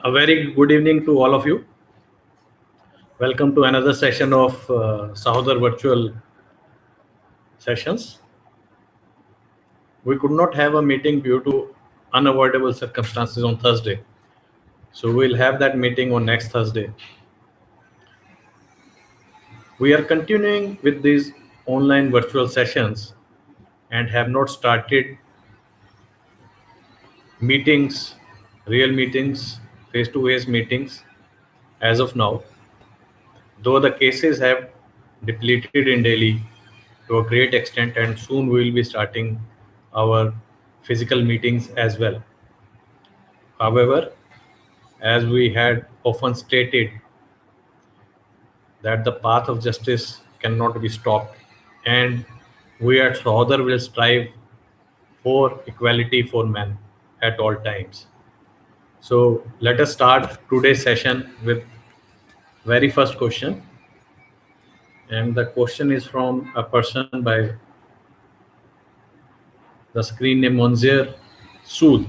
A very good evening to all of you. Welcome to another session of Sahodar Virtual Sessions. We could not have a meeting due to unavoidable circumstances on Thursday. So we'll have that meeting on next Thursday. We are continuing with these online virtual sessions and have not started meetings, real meetings, face-to-face meetings as of now. Though the cases have depleted in Delhi to a great extent, and soon we will be starting our physical meetings as well. However, as we had often stated, that the path of justice cannot be stopped, and we at Sahodar will strive for equality for men at all times. So let us start today's session with very first question, and the question is from a person by the screen name Monzir Sood.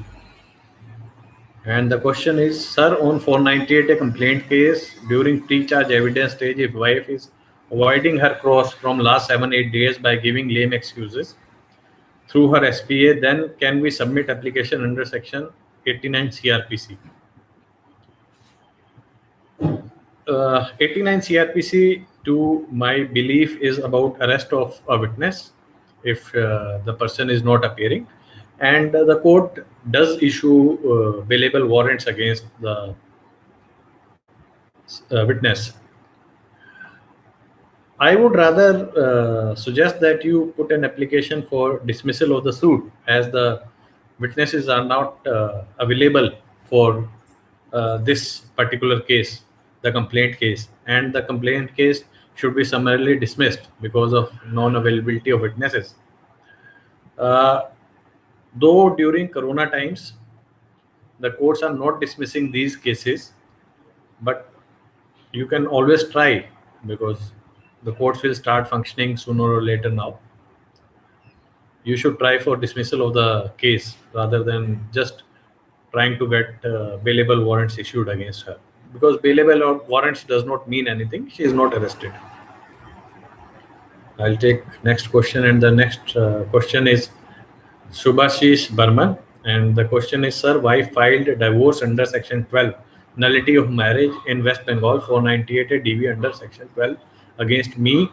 And the question is, sir, on 498 a complaint case during pre-charge evidence stage, if wife is avoiding her cross from last 7-8 days by giving lame excuses through her SPA, then can we submit application under section 89 CRPC? 89 CRPC, to my belief, is about arrest of a witness if the person is not appearing, and the court does issue bailable warrants against the witness. I would rather suggest that you put an application for dismissal of the suit, as the witnesses are not available for this particular case, the complaint case, and the complaint case should be summarily dismissed because of non-availability of witnesses. Uh, though during Corona times, the courts are not dismissing these cases, but you can always try, because the courts will start functioning sooner or later now. You should try for dismissal of the case rather than just trying to get bailable warrants issued against her, because bailable warrants does not mean anything. She is not arrested. I'll take next question, and the next question is Subhashish Burman, and the question is, sir, wife filed a divorce under section 12 nullity of marriage in West Bengal, 498 a DV under section 12 against me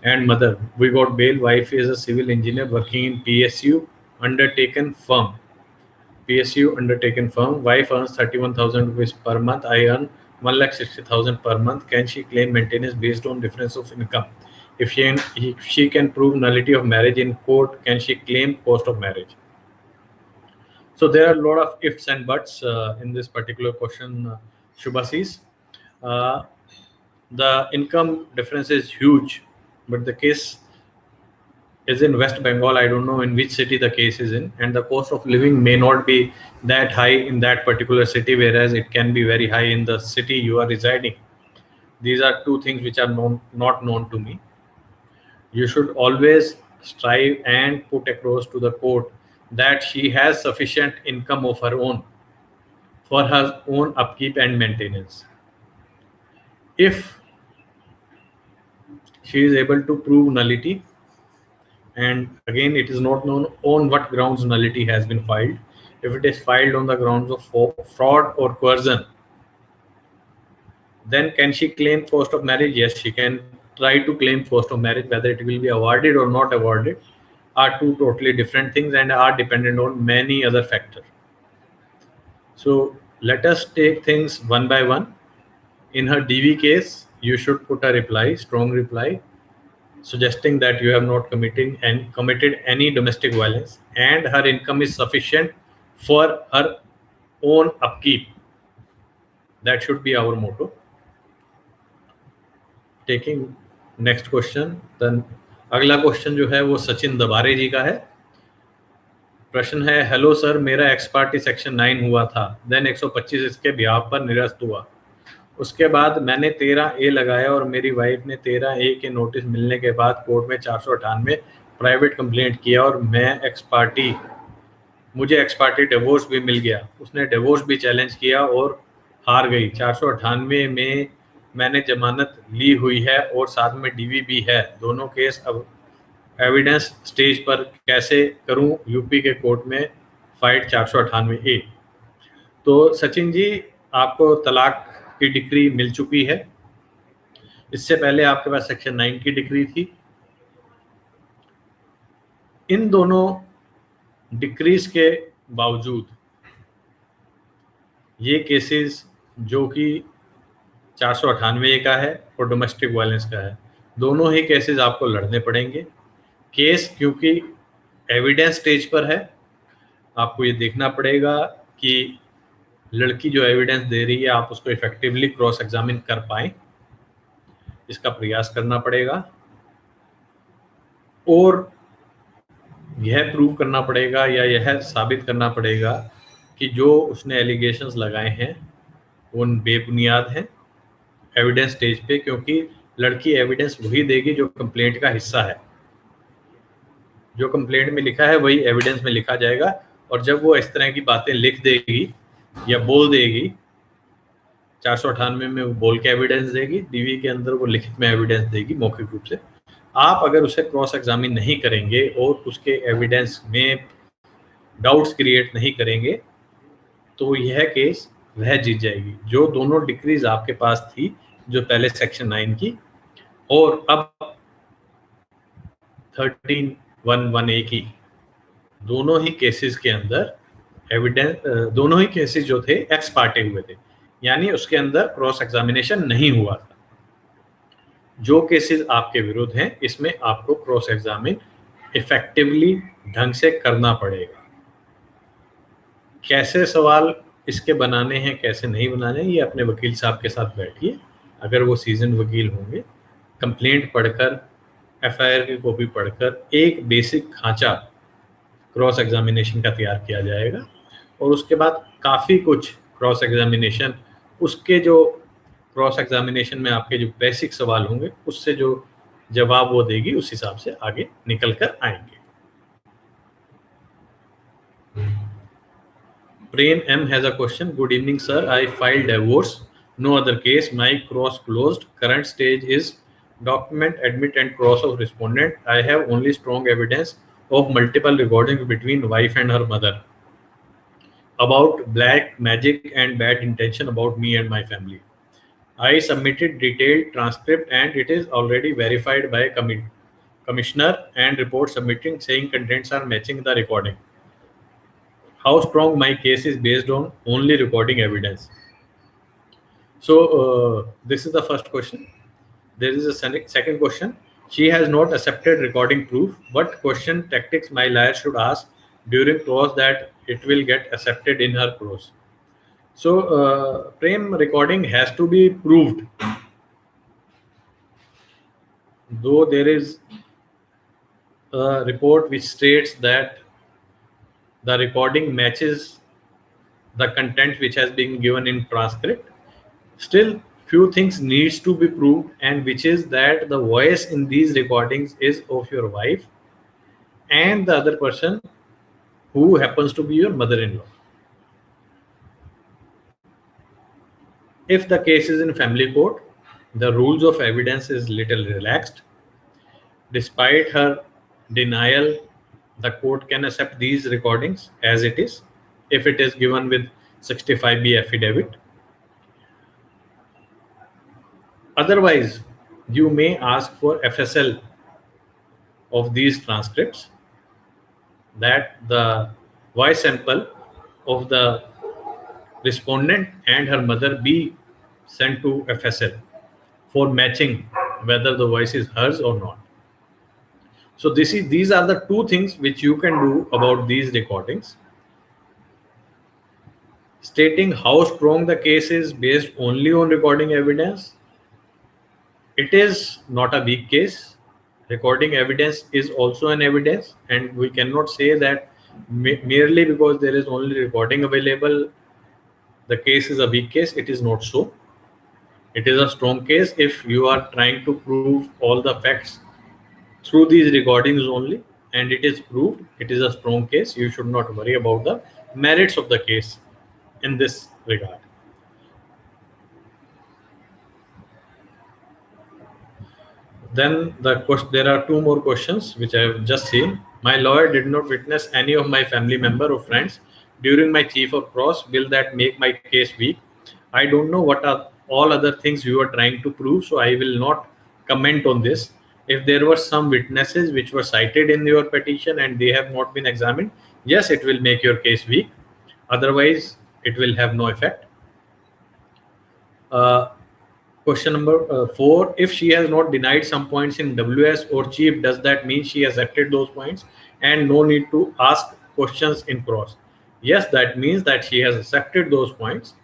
and mother. We got bail. Wife is a civil engineer working in PSU undertaken firm. PSU undertaken firm. Wife earns 31,000 rupees per month. I earn 1,60,000 per month. Can she claim maintenance based on difference of income? If she can prove nullity of marriage in court, can she claim cost of marriage? So there are a lot of ifs and buts in this particular question, Shubhasis. Uh, the income difference is huge, but the case is in West Bengal. I don't know in which city the case is in, and the cost of living may not be that high in that particular city, whereas it can be very high in the city you are residing. These are two things which are not known to me. You should always strive and put across to the court that she has sufficient income of her own for her own upkeep and maintenance. If she is able to prove nullity, and again, it is not known on what grounds nullity has been filed. If it is filed on the grounds of fraud or coercion, then can she claim cost of marriage? Yes, she can try to claim cost of marriage. Whether it will be awarded or not awarded are two totally different things and are dependent on many other factors. So let us take things one by one. In her DV case, you should put a reply, strong reply, suggesting that you have not committed any domestic violence and her income is sufficient for her own upkeep. That should be our motto. Taking next question, then अगला question जो है वो सचिन दबारे जी का है. प्रश्न है, hello sir, मेरा x party section 9 हुआ था, देन 125 इसके ब्याह पर निरस्त हुआ. उसके बाद मैंने 13A लगाया और मेरी वाइफ ने 13A के नोटिस मिलने के बाद कोर्ट में 498 प्राइवेट कंप्लेंट किया और मुझे एक्स पार्टी डिवोर्स भी मिल गया. उसने डिवोर्स भी चैलेंज किया और हार गई, 498 में मैंने जमानत ली हुई है और साथ में डीवी भी है, दोनों केस अब एविडेंस स्टेज पर कैसे करूं यूपी के कोर्ट में फाइट 498A। तो सचिन जी, आपको तलाक की डिक्री मिल चुकी है। इससे पहले आपके पास सेक्शन 9 की डिक्री थी। इन दोनों डिक्रीज के बावजूद ये केसेस जो कि 498 का है और डोमेस्टिक वायलेंस का है, दोनों ही केसेस आपको लड़ने पड़ेंगे। केस क्योंकि एविडेंस स्टेज पर है, आपको ये देखना पड़ेगा कि लड़की जो एविडेंस दे रही है आप उसको इफेक्टिवली क्रॉस एग्जामिन कर पाए, इसका प्रयास करना पड़ेगा। और यह प्रूव करना पड़ेगा या यह साबित करना पड़ेगा कि जो उसने एलिगेशंस लगाए हैं वो बेबुनियाद हैं एविडेंस स्टेज पे, क्योंकि लड़की एविडेंस वही देगी जो कंप्लेंट का हिस्सा है। जो कंप्लेंट में लिखा है वही एविडेंस में लिखा जाएगा, और जब वो इस तरह की बातें लिख देगी या बोल देगी, 498 में वो बोल के एविडेंस देगी, डीवी के अंदर वो लिखित में एविडेंस देगी मौखिक रूप से। आप अगर उसे क्रॉस एग्जामिन नहीं करेंगे और उसके एविडेंस में डाउट्स क्रिएट नहीं करेंगे तो यह केस वह जीत जाएगी। जो दोनों डिक्रीज आपके पास थी, जो पहले सेक्शन 9 की और अब 13(1)(1)(a) की, दोनों ही केसेस के अंदर एविडेंस, दोनों ही केसेस जो थे एक्स पार्टे हुए थे, यानी उसके अंदर क्रॉस एग्जामिनेशन नहीं हुआ था। जो केसेस आपके विरुद्ध हैं इसमें आपको क्रॉस एग्जामिन इफेक्टिवली ढंग से करना पड़ेगा। कैसे सवाल इसके बनाने हैं, कैसे नहीं बनाने हैं, ये अपने वकील साहब के साथ बैठिए, अगर वो सीजन वकील होंगे। कंप्लेंट पढ़कर, एफआईआर की कॉपी पढ़कर एक बेसिक खांचा क्रॉस एग्जामिनेशन का तैयार किया जाएगा, और उसके बाद काफ़ी कुछ क्रॉस एग्जामिनेशन, उसके जो क्रॉस एग्जामिनेशन में आपके जो बेसिक सवाल होंगे उससे जो जवाब वो देगी उस हिसाब से आगे निकल कर आएंगे। Prem M has a question. Good evening, sir. I filed divorce. No other case. My cross closed. Current stage is document, admit, and cross of respondent. I have only strong evidence of multiple recordings between wife and her mother about black magic and bad intention about me and my family. I submitted detailed transcript and it is already verified by commissioner and report submitting saying contents are matching the recording. How strong my case is based on only recording evidence? So this is the first question. There is a second question. She has not accepted recording proof. What question tactics my lawyer should ask during cross that it will get accepted in her cross? So Prem, recording has to be proved. Though there is a report which states that the recording matches the content which has been given in transcript, still few things needs to be proved, and which is that the voice in these recordings is of your wife and the other person who happens to be your mother-in-law. If the case is in family court, the rules of evidence is little relaxed. Despite her denial, the court can accept these recordings as it is if it is given with 65B affidavit. Otherwise, you may ask for FSL of these transcripts, that the voice sample of the respondent and her mother be sent to FSL for matching whether the voice is hers or not. So these are the two things which you can do about these recordings. Stating how strong the case is based only on recording evidence, it is not a weak case. Recording evidence is also an evidence, and we cannot say that merely because there is only recording available, the case is a weak case. It is not so. It is a strong case if you are trying to prove all the facts through these recordings only, and it is proved. It is a strong case. You should not worry about the merits of the case in this regard. Then there are two more questions which I have just seen. My lawyer did not witness any of my family member or friends during my chief or cross. Will that make my case weak? I don't know what are all other things you are trying to prove, so I will not comment on this. If there were some witnesses which were cited in your petition and they have not been examined, yes, it will make your case weak. Otherwise, it will have no effect. Uh, Question number 4. If she has not denied some points in WS or chief, does that mean she has accepted those points and no need to ask questions in cross? Yes, that means that she has accepted those points.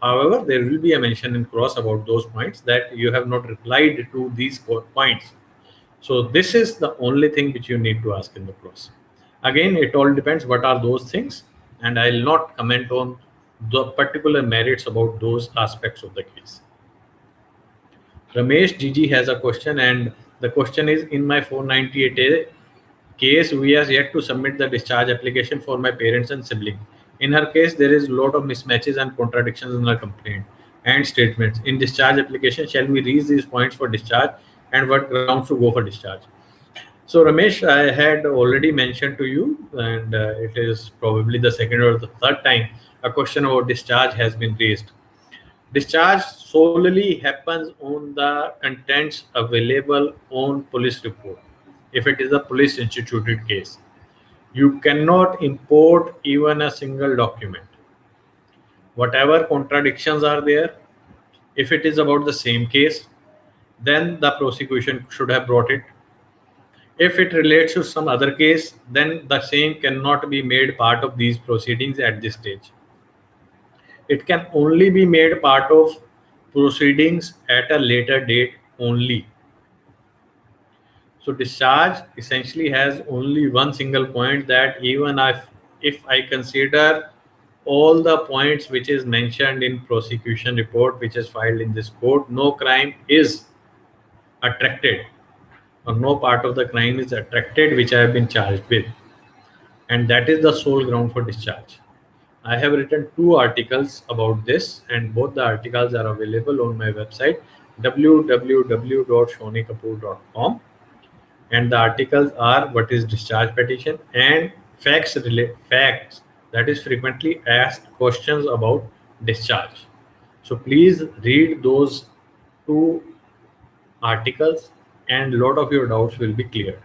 However, there will be a mention in cross about those points that you have not replied to these points. So this is the only thing which you need to ask in the cross. Again, it all depends what are those things, and I'll not comment on the particular merits about those aspects of the case. Ramesh GG has a question, and the question is: in my 498A case, we are yet to submit the discharge application for my parents and sibling. In her case, there is a lot of mismatches and contradictions in her complaint and statements. In discharge application, shall we raise these points for discharge, and what grounds to go for discharge? So Ramesh, I had already mentioned to you, and it is probably the second or the third time a question about discharge has been raised. Discharge solely happens on the contents available on police report. If it is a police instituted case, you cannot import even a single document. Whatever contradictions are there, if it is about the same case, then the prosecution should have brought it. If it relates to some other case, then the same cannot be made part of these proceedings at this stage. It can only be made part of proceedings at a later date only. So discharge essentially has only one single point, that even if I consider all the points which is mentioned in prosecution report which is filed in this court, no crime is attracted, or no part of the crime is attracted which I have been charged with, and that is the sole ground for discharge. I have written 2 articles about this, and both the articles are available on my website www.shonikapoor.com, and the articles are what is discharge petition and facts that is frequently asked questions about discharge. So please read those 2 articles and a lot of your doubts will be cleared.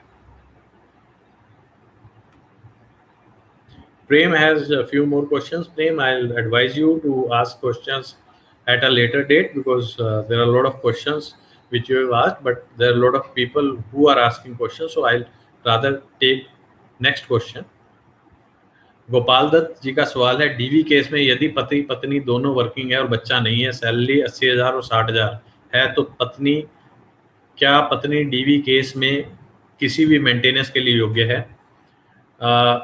Prem has a few more questions. Prem, I'll advise you to ask questions at a later date, because there are a lot of questions which you have asked, but there are a lot of people who are asking questions. So I'll rather take next question. Gopal Dutt जी का सवाल है, DV case में यदि पति पत्नी दोनों working है और बच्चा नहीं है, सैलरी 80,000 और 60,000 है, तो क्या पत्नी डीवी केस में किसी भी मेंटेनेंस के लिए योग्य है?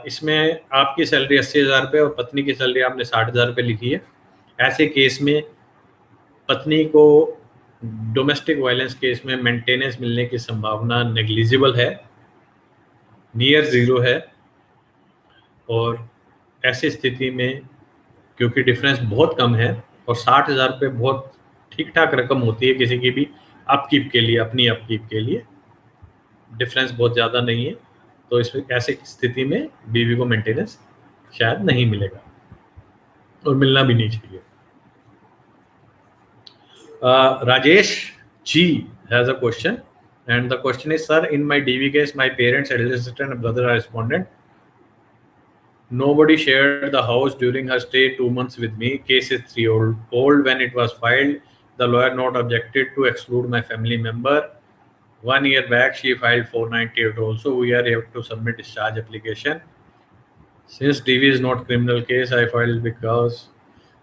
इसमें आपकी सैलरी 80,000 रुपये और पत्नी की सैलरी आपने 60,000 रुपये लिखी है। ऐसे केस में पत्नी को डोमेस्टिक वायलेंस केस में मेंटेनेंस मिलने की संभावना नेग्लिजिबल है, नियर जीरो है, और ऐसी स्थिति में क्योंकि डिफरेंस बहुत कम है और 60,000 रुपये बहुत ठीक ठाक रकम होती है किसी की भी अपकीप के लिए, अपनी अपकीप के लिए डिफरेंस बहुत ज़्यादा नहीं है, तो इसमें ऐसी स्थिति में बीवी को मेंटेनेंस शायद नहीं मिलेगा और मिलना भी नहीं चाहिए. Rajesh G has a question, and the question is, sir, in my DV case, my parents, elder sister and brother are respondent. Nobody shared the house during her stay 2 months with me. Case is 3 years old when it was filed. The lawyer not objected to exclude my family member. 1 year back, she filed 498 also. We are able to submit discharge application. Since DV is not criminal case, I filed because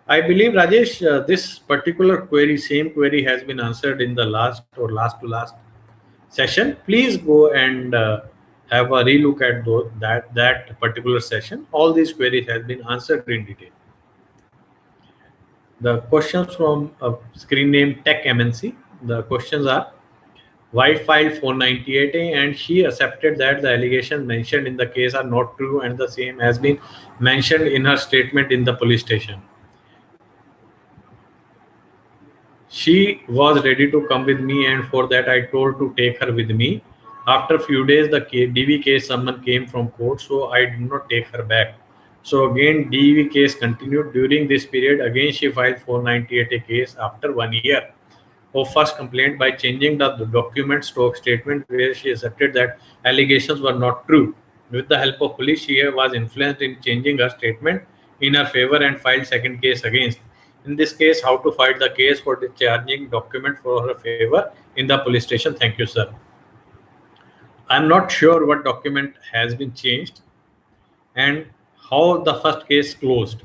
I believe, Rajesh, this particular query, same query has been answered in the last or last to last session. Please go and have a relook at that particular session. All these queries has been answered in detail. The questions from a screen name Tech MNC. The questions are: wife filed 498A and she accepted that the allegations mentioned in the case are not true and the same has been mentioned in her statement in the police station. She was ready to come with me, and for that I told to take her with me. After a few days, the DV case summon came from court, so I did not take her back. So again, DV case continued. During this period, again she filed 498A case after 1 year of first complaint by changing the document stock statement where she accepted that allegations were not true. With the help of police, she was influenced in changing her statement in her favor and filed second case against. In this case, how to fight the case for discharging document for her favor in the police station? Thank you, sir. I'm not sure what document has been changed and how the first case closed.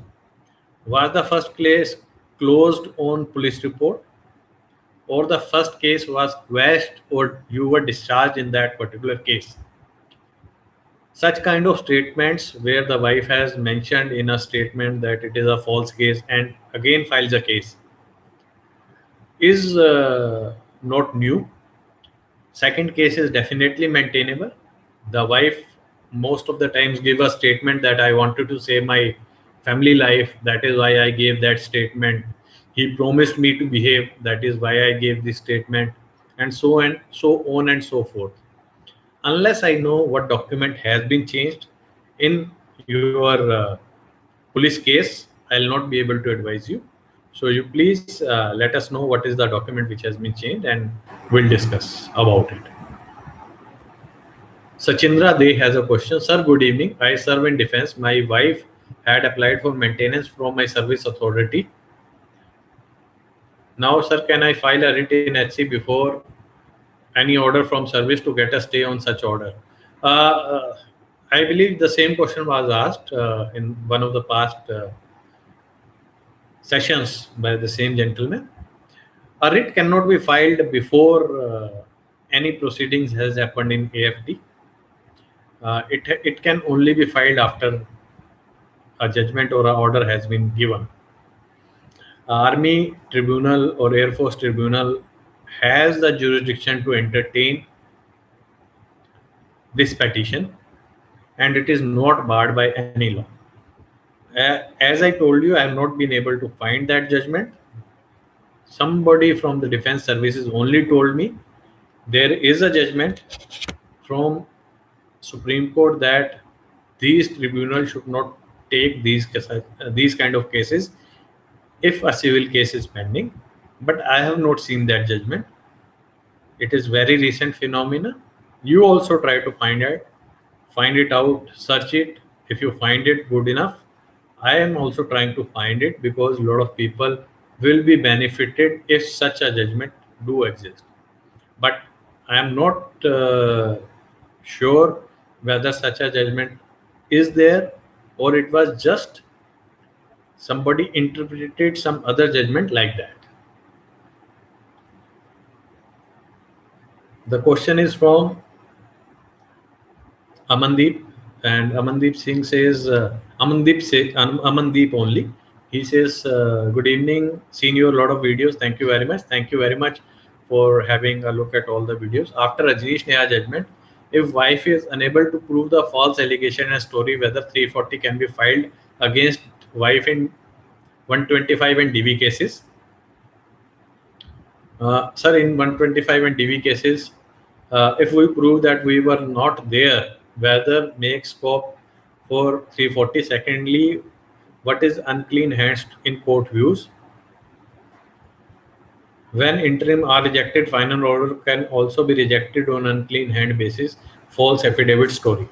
Was the first case closed on police report, or the first case was quashed, or you were discharged in that particular case? Such kind of statements where the wife has mentioned in a statement that it is a false case and again files a case is not new. Second case is definitely maintainable. The wife most of the times give a statement that I wanted to save my family life, that is why I gave that statement. He promised me to behave, that is why I gave this statement, and so on and so forth. Unless I know what document has been changed in your police case, I'll not be able to advise you. So you please let us know what is the document which has been changed, and we'll discuss about it. Sachindra De has a question. Sir, good evening. I serve in defense. My wife had applied for maintenance from my service authority. Now, sir, can I file a writ in HC before any order from service to get a stay on such order? I believe the same question was asked in one of the past sessions by the same gentleman. A writ cannot be filed before any proceedings has happened in AFD. It can only be filed after a judgment or an order has been given. Army tribunal or Air Force tribunal has the jurisdiction to entertain this petition, and it is not barred by any law. As I told you, I have not been able to find that judgment. Somebody from the defense services only told me there is a judgment from Supreme Court that these tribunals should not take these kind of cases if a civil case is pending, but I have not seen that judgment. It is very recent phenomena. You also try to find it out, search it. If you find it good enough, I am also trying to find it, because a lot of people will be benefited if such a judgment do exist. But I am not sure whether such a judgment is there, or it was just somebody interpreted some other judgment like that. The question is from Amandeep, and Amandeep Singh says, Amandeep only. He says, good evening, seen your lot of videos. Thank you very much. Thank you very much for having a look at all the videos. After Rajneesh Neha judgment, if wife is unable to prove the false allegation and story, whether 340 can be filed against wife in 125 and DV cases. Sir, in 125 and DV cases, if we prove that we were not there, whether make scope for 340. Secondly, what is unclean hands in court views? When interim are rejected, final order can also be rejected on unclean hand basis, false affidavit story.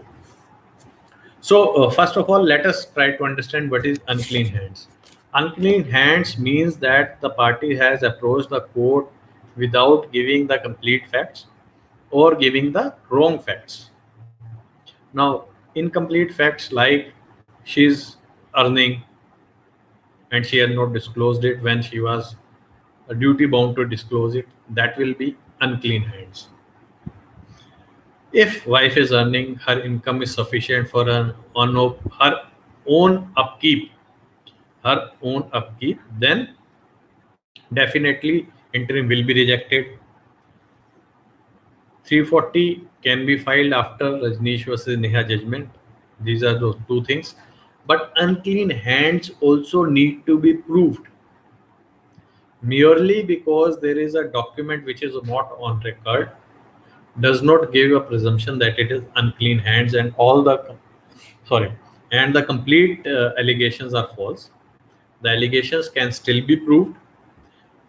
So first of all, let us try to understand what is unclean hands. Unclean hands means that the party has approached the court without giving the complete facts or giving the wrong facts. Now, incomplete facts like she's earning and she had not disclosed it when she was duty bound to disclose it, that will be unclean hands. If wife is earning, her income is sufficient for her own upkeep, then definitely interim will be rejected. 340 can be filed after Rajneesh versus Neha judgment. These are those two things. But unclean hands also need to be proved. merely because there is a document which is not on record does not give a presumption that it is unclean hands and all the sorry and the complete allegations are false. The allegations can still be proved,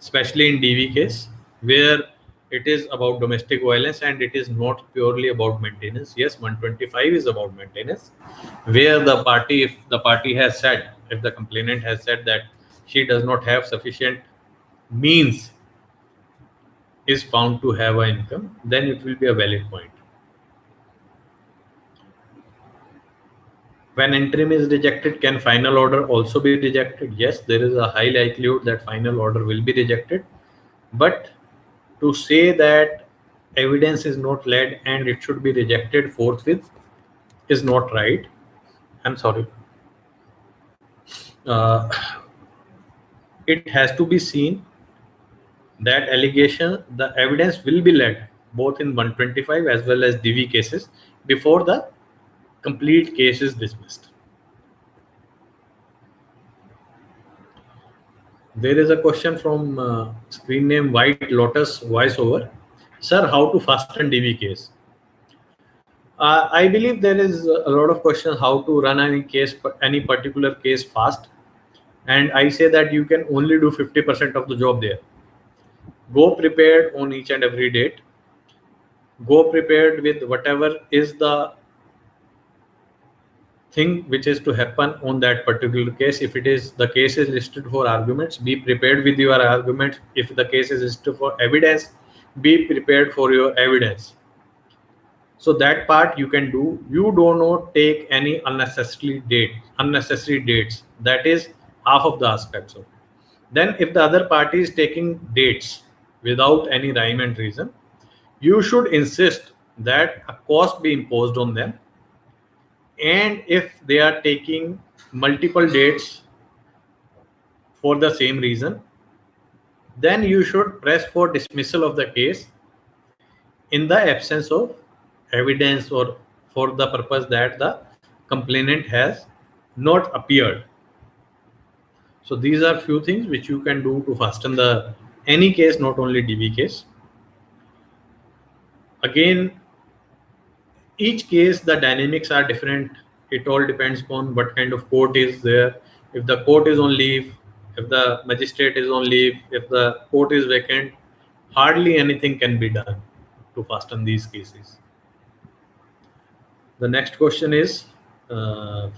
especially in DV case where it is about domestic violence and it is not purely about maintenance. Yes, 125 is about maintenance, where the party, if the party has said, if the complainant has said that she does not have sufficient means, is found to have an income, then it will be a valid point. When interim is rejected, can final order also be rejected? Yes, there is a high likelihood that final order will be rejected. But to say that evidence is not led and it should be rejected forthwith is not right. I'm sorry. Uh, it has to be seen that allegation, the evidence will be led both in 125 as well as DV cases before the complete case is dismissed. There is a question from screen name White Lotus voiceover. Sir, how to fasten DV case? I believe there is a lot of questions how to run any case, any particular case fast. And I say that you can only do 50% of the job there. Go prepared on each and every date. Go prepared with whatever is the thing which is to happen on that particular case. If it is the case is listed for arguments, be prepared with your arguments. If the case is listed for evidence, be prepared for your evidence. So that part you can do. You do not take any unnecessary dates. That is half of the aspects of it. Then if the other party is taking dates without any rhyme and reason, you should insist that a cost be imposed on them. And if they are taking multiple dates for the same reason, then you should press for dismissal of the case in the absence of evidence or for the purpose that the complainant has not appeared. So these are few things which you can do to fasten the any case, not only DV case. Again, each case the dynamics are different. It all depends upon what kind of court is there. If the court is on leave, if the magistrate is on leave, if the court is vacant, hardly anything can be done to fasten these cases. The next question is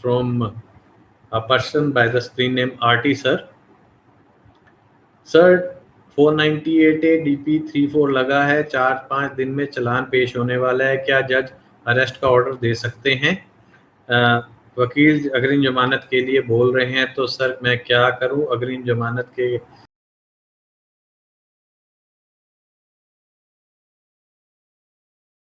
from a person by the screen name RT sir. Sir 498A DP 34 लगा है, 4-5 दिन में चालान पेश होने वाला है, क्या जज अरेस्ट का ऑर्डर दे सकते हैं? वकील अग्रिम जमानत के लिए बोल रहे हैं, तो सर मैं क्या करूं? अग्रिम जमानत के